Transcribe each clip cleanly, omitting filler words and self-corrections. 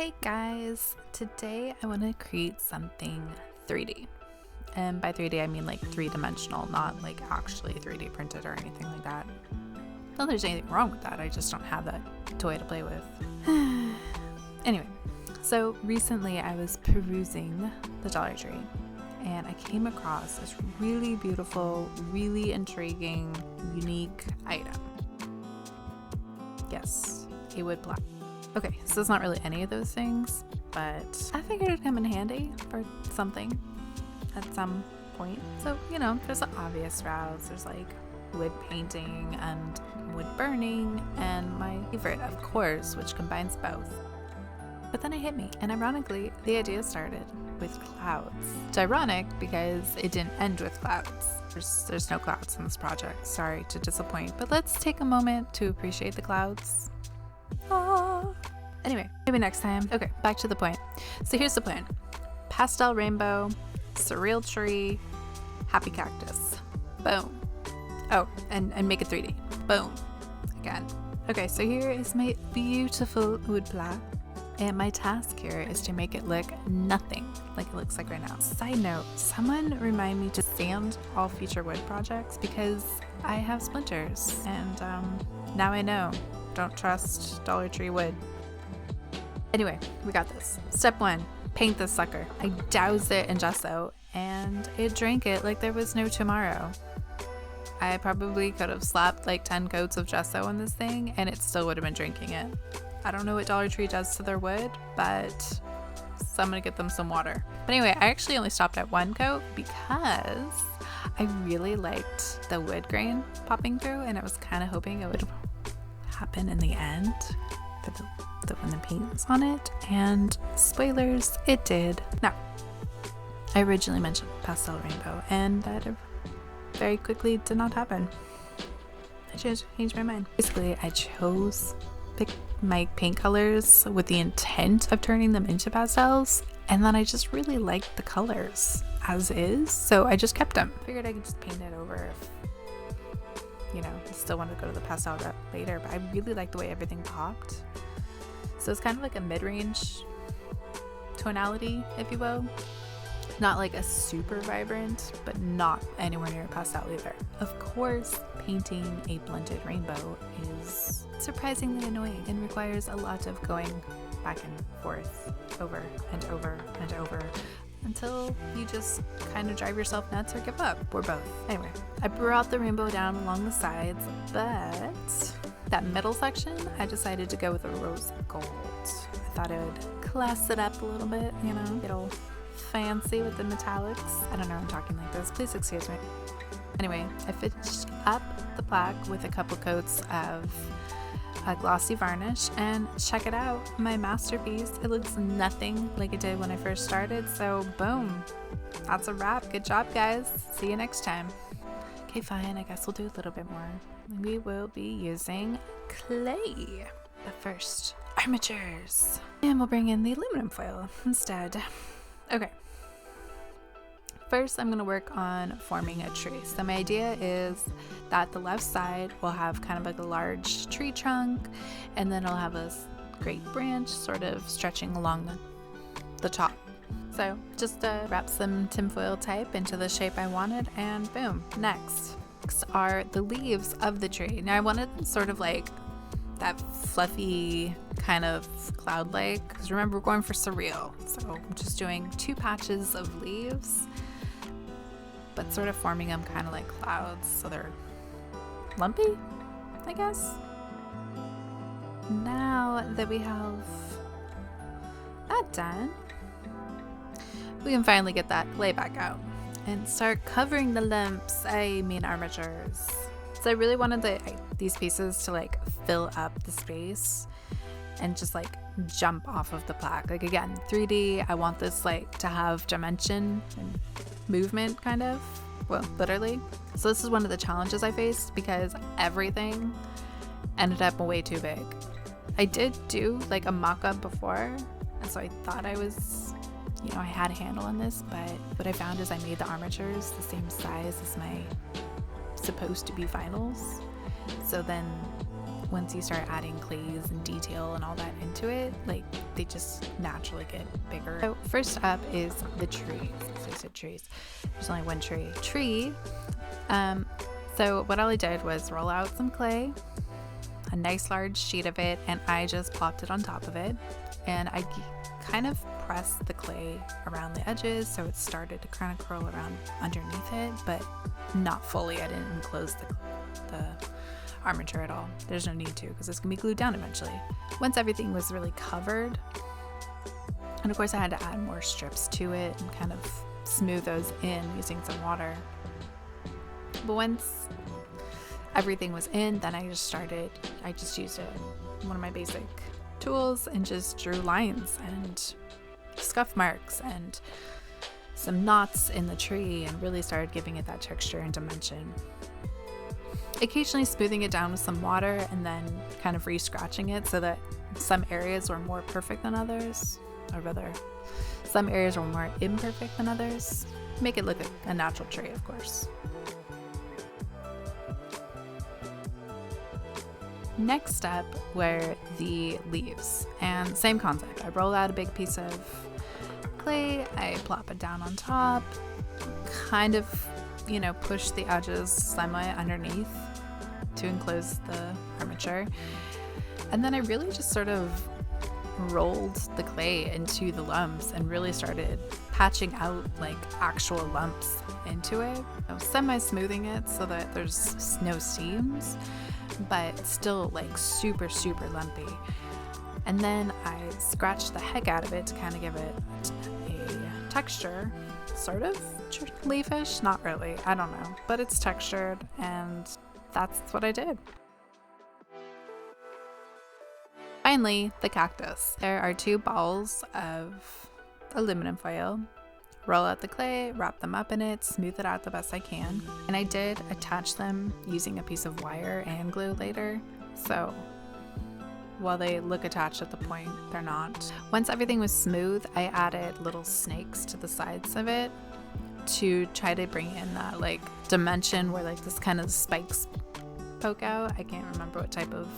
Hey guys, today I want to create something 3D. And by 3D I mean like three-dimensional, not like actually 3D printed or anything like that. Not that there's anything wrong with that, I just don't have that toy to play with. Anyway, so recently I was perusing the Dollar Tree and I came across this really beautiful, really intriguing, unique item. Yes, a wood plaque. Okay, so it's not really any of those things, but I figured it'd come in handy for something at some point. So, there's the obvious routes. There's like wood painting and wood burning, and my favorite, of course, which combines both. But then it hit me, and ironically, the idea started with clouds. It's ironic because it didn't end with clouds. There's no clouds in this project. Sorry to disappoint, but let's take a moment to appreciate the clouds. Anyway, maybe next time. Okay, back to the point. So here's the plan. Pastel rainbow, surreal tree, happy cactus. Boom. Oh, and make it 3D. Boom. Again. Okay, so here is my beautiful wood plaque. And my task here is to make it look nothing like it looks like right now. Side note, someone remind me to sand all future wood projects because I have splinters. And now I know. Don't trust Dollar Tree wood. Anyway, we got this. Step 1, paint this sucker. I doused it in gesso and it drank it like there was no tomorrow. I probably could have slapped like 10 coats of gesso on this thing and it still would have been drinking it. I don't know what Dollar Tree does to their wood, but I'm gonna get them some water. But anyway, I actually only stopped at 1 coat because I really liked the wood grain popping through and I was kind of hoping it would happen in the end when the paint was on it, and spoilers, it did. Now, I originally mentioned pastel rainbow and that very quickly did not happen. I changed my mind. Basically, I picked my paint colors with the intent of turning them into pastels, and then I just really liked the colors as is, so I just kept them. Figured I could just paint it over if I still wanted to go to the pastel route later, but I really liked the way everything popped. So it's kind of like a mid-range tonality, if you will. Not like a super vibrant, but not anywhere near pastel either. Of course, painting a blended rainbow is surprisingly annoying and requires a lot of going back and forth, over and over and over, until you just kind of drive yourself nuts or give up, or both. Anyway, I brought the rainbow down along the sides, but that middle section, I decided to go with a rose gold. I thought it would class it up a little bit, get all fancy with the metallics. I don't know, I'm talking like this, please excuse me. Anyway, I finished up the plaque with a couple coats of a glossy varnish, and check it out, my masterpiece. It looks nothing like it did when I first started, so boom, that's a wrap. Good job, guys. See you next time. Okay, fine, I guess we'll do a little bit more. We will be using clay, but first, armatures, and we'll bring in the aluminum foil instead. Okay, first I'm going to work on forming a tree. So my idea is that the left side will have kind of like a large tree trunk, and then it'll have a great branch sort of stretching along the top. So just wrap some tinfoil type into the shape I wanted, and boom. Next are the leaves of the tree. Now I wanted sort of like that fluffy kind of cloud-like, because remember, we're going for surreal. So I'm just doing 2 patches of leaves, but sort of forming them kind of like clouds, so they're lumpy, I guess. Now that we have that done, we can finally get that clay back out and start covering the lumps, armatures. So I really wanted these pieces to like fill up the space and just like jump off of the plaque. Like again, 3D, I want this like to have dimension and movement kind of, well, literally. So this is one of the challenges I faced because everything ended up way too big. I did do like a mock-up before, and so I thought I was, I had a handle on this, but what I found is I made the armatures the same size as my supposed to be finals. So then once you start adding clays and detail and all that into it, like they just naturally get bigger. So first up is the trees. So I said trees. There's only one tree. So what I did was roll out some clay, a nice large sheet of it, and I just plopped it on top of it, and I kind of pressed the clay around the edges so it started to kind of curl around underneath it, but not fully. I didn't enclose the armature at all. There's no need to, because it's gonna be glued down eventually. Once everything was really covered, and of course I had to add more strips to it and kind of smooth those in using some water. But once everything was in, then I just used one of my basic tools and just drew lines and scuff marks and some knots in the tree and really started giving it that texture and dimension. Occasionally smoothing it down with some water and then kind of re-scratching it so that some areas were more perfect than others, or rather some areas were more imperfect than others. Make it look like a natural tree, of course. Next up were the leaves, and same concept. I roll out a big piece of clay, I plop it down on top, kind of, push the edges semi underneath to enclose the armature, and then I really just sort of rolled the clay into the lumps and really started patching out like actual lumps into it, semi smoothing it so that there's no seams, but still like super lumpy. And then I scratched the heck out of it to kind of give it a texture, sort of leafish, not really, I don't know, but it's textured, and that's what I did. Finally, the cactus. There are 2 balls of aluminum foil. Roll out the clay, wrap them up in it, smooth it out the best I can. And I did attach them using a piece of wire and glue later. So while they look attached at the point, they're not. Once everything was smooth, I added little snakes to the sides of it to try to bring in that like dimension where like this kind of spikes poke out. I can't remember what type of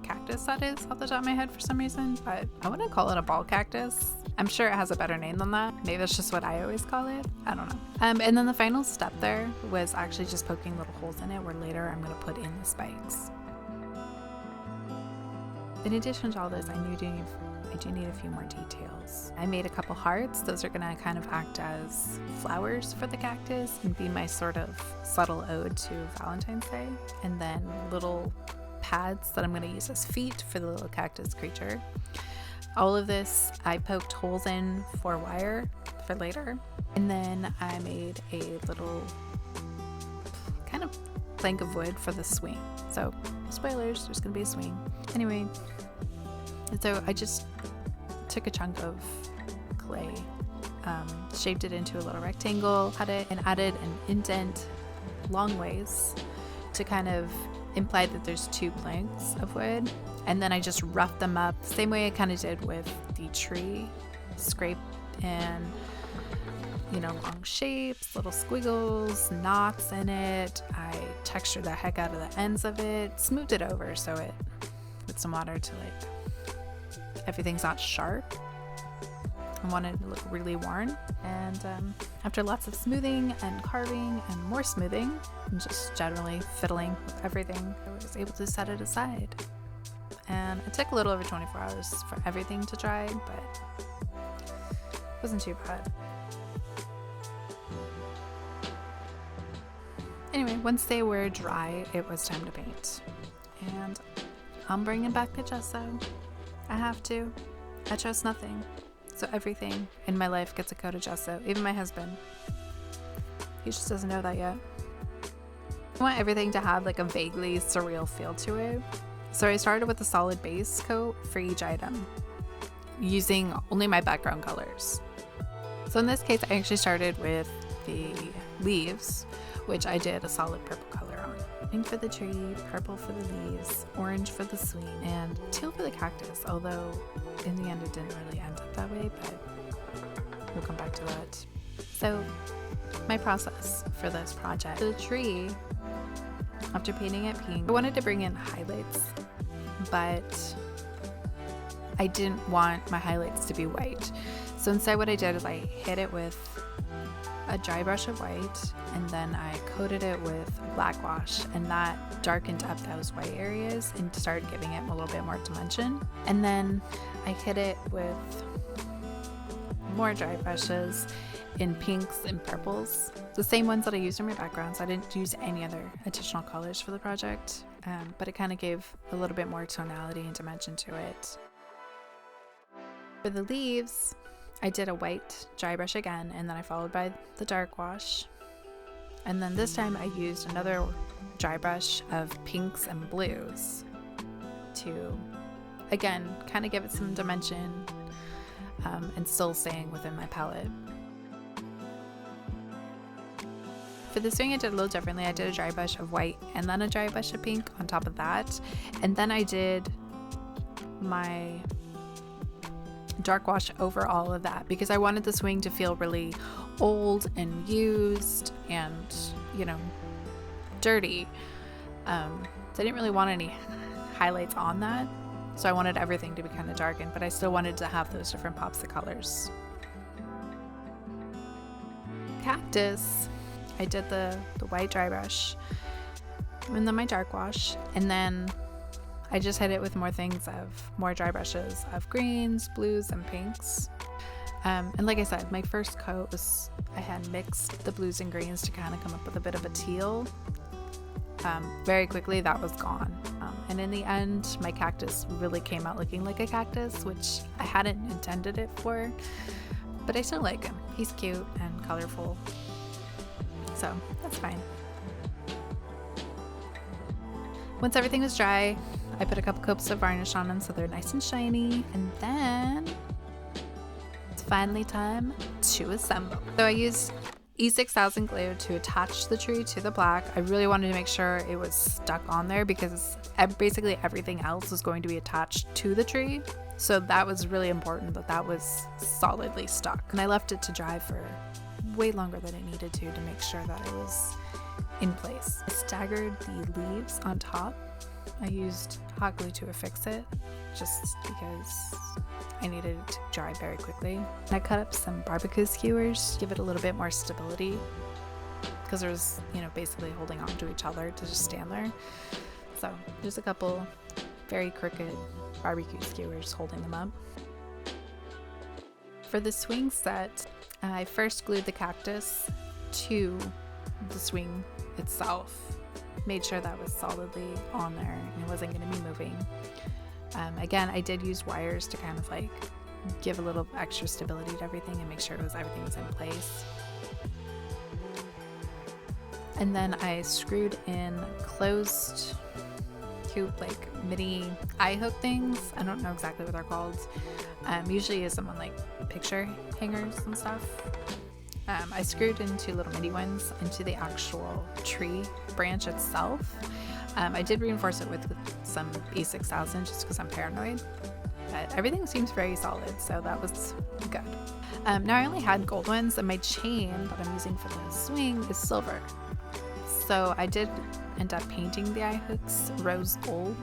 cactus that is off the top of my head for some reason, but I wouldn't call it a ball cactus. I'm sure it has a better name than that. Maybe that's just what I always call it. I don't know. And then the final step there was actually just poking little holes in it where later I'm going to put in the spikes. In addition to all this, I do need a few more details. I made a couple hearts. Those are going to kind of act as flowers for the cactus and be my sort of subtle ode to Valentine's Day. And then little pads that I'm going to use as feet for the little cactus creature. All of this I poked holes in for wire for later, and then I made a little kind of plank of wood for the swing. So spoilers, there's gonna be a swing. Anyway, and so I just took a chunk of clay, shaped it into a little rectangle, cut it, and added an indent long ways to kind of imply that there's 2 planks of wood. And then I just roughed them up the same way I kind of did with the tree. Scrape in, long shapes, little squiggles, knots in it. I textured the heck out of the ends of it, smoothed it over so it, with some water to like, everything's not sharp. I wanted it to look really worn. And after lots of smoothing and carving and more smoothing and just generally fiddling with everything, I was able to set it aside. And it took a little over 24 hours for everything to dry, but it wasn't too bad. Anyway, once they were dry, it was time to paint. And I'm bringing back the gesso. I have to. I trust nothing. So everything in my life gets a coat of gesso, even my husband. He just doesn't know that yet. I want everything to have like a vaguely surreal feel to it. So I started with a solid base coat for each item, using only my background colors. So in this case, I actually started with the leaves, which I did a solid purple color on. Pink for the tree, purple for the leaves, orange for the swing, and teal for the cactus, although in the end it didn't really end up that way, but we'll come back to that. So my process for this project. The tree, after painting it pink, I wanted to bring in highlights but I didn't want my highlights to be white. So instead what I did is I hit it with a dry brush of white, and then I coated it with black wash, and that darkened up those white areas and started giving it a little bit more dimension. And then I hit it with more dry brushes in pinks and purples, the same ones that I used in my backgrounds. I didn't use any other additional colors for the project, but it kind of gave a little bit more tonality and dimension to it. For the leaves, I did a white dry brush again, and then I followed by the dark wash. And then this time I used another dry brush of pinks and blues to, again, kind of give it some dimension, and still staying within my palette. For the swing, I did a little differently. I did a dry brush of white and then a dry brush of pink on top of that. And then I did my dark wash over all of that because I wanted the swing to feel really old and used and, you know, dirty. So I didn't really want any highlights on that. So I wanted everything to be kind of darkened, but I still wanted to have those different pops of colors. Cactus, I did the white dry brush and then my dark wash, and then I just hit it with more dry brushes of greens, blues, and pinks. And like I said, my first coat was, I had mixed the blues and greens to kind of come up with a bit of a teal. Very quickly that was gone. And in the end, my cactus really came out looking like a cactus, which I hadn't intended it for, but I still like him. He's cute and colorful, so that's fine. Once everything was dry, I put a couple coats of varnish on them so they're nice and shiny, and then it's finally time to assemble. So I used E6000 glue to attach the tree to the plaque. I really wanted to make sure it was stuck on there because basically everything else was going to be attached to the tree. So that was really important that that was solidly stuck. And I left it to dry for way longer than it needed to make sure that it was in place. I staggered the leaves on top. I used hot glue to affix it just because I needed it to dry very quickly. I cut up some barbecue skewers to give it a little bit more stability because it was, you know, basically holding on to each other to just stand there. So just a couple very crooked barbecue skewers holding them up. For the swing set, I first glued the cactus to the swing itself. Made sure that was solidly on there and it wasn't going to be moving. Again, I did use wires to kind of like give a little extra stability to everything and make sure everything was in place. And then I screwed in closed tube like mini eye hook things. I don't know exactly what they're called. Usually use them on like picture hangers and stuff. I screwed in two little mini ones into the actual tree branch itself. I did reinforce it with some E6000 just because I'm paranoid, but everything seems very solid, so that was good. Now I only had gold ones, and my chain that I'm using for the swing is silver. So I did end up painting the eye hooks rose gold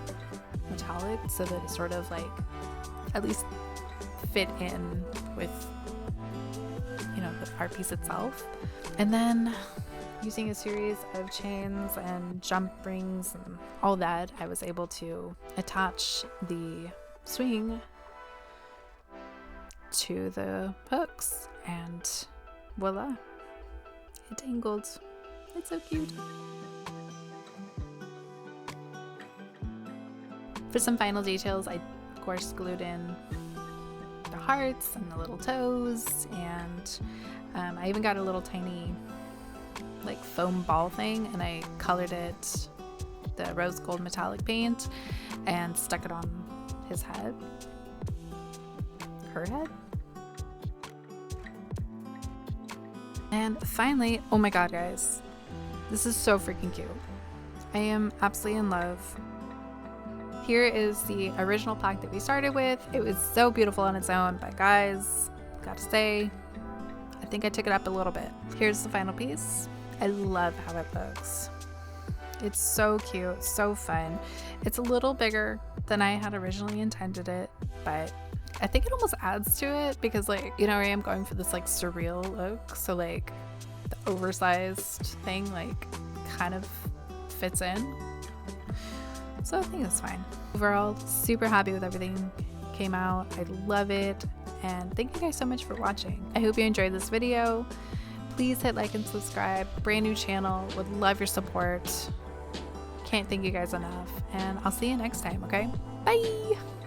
metallic so that it sort of like at least fit in with, you know, the art piece itself. And then using a series of chains and jump rings and all that, I was able to attach the swing to the hooks, and voila, it dangled. It's so cute. For some final details, I of course glued in the hearts and the little toes, and I even got a little tiny like foam ball thing, and I colored it the rose gold metallic paint and stuck it on his head, her head. And finally, oh my god guys, this is so freaking cute. I am absolutely in love. Here is the original plaque that we started with. It was so beautiful on its own, but guys, gotta say, I think I took it up a little bit. Here's the final piece. I love how it looks. It's so cute, so fun. It's a little bigger than I had originally intended it, but I think it almost adds to it because, like, you know, I am going for this like surreal look, so like the oversized thing like kind of fits in. So I think it's fine. Overall, super happy with everything came out. I love it, and thank you guys so much for watching. I hope you enjoyed this video. Please hit like and subscribe. Brand new channel, would love your support. Can't thank you guys enough, and I'll see you next time, okay? Bye!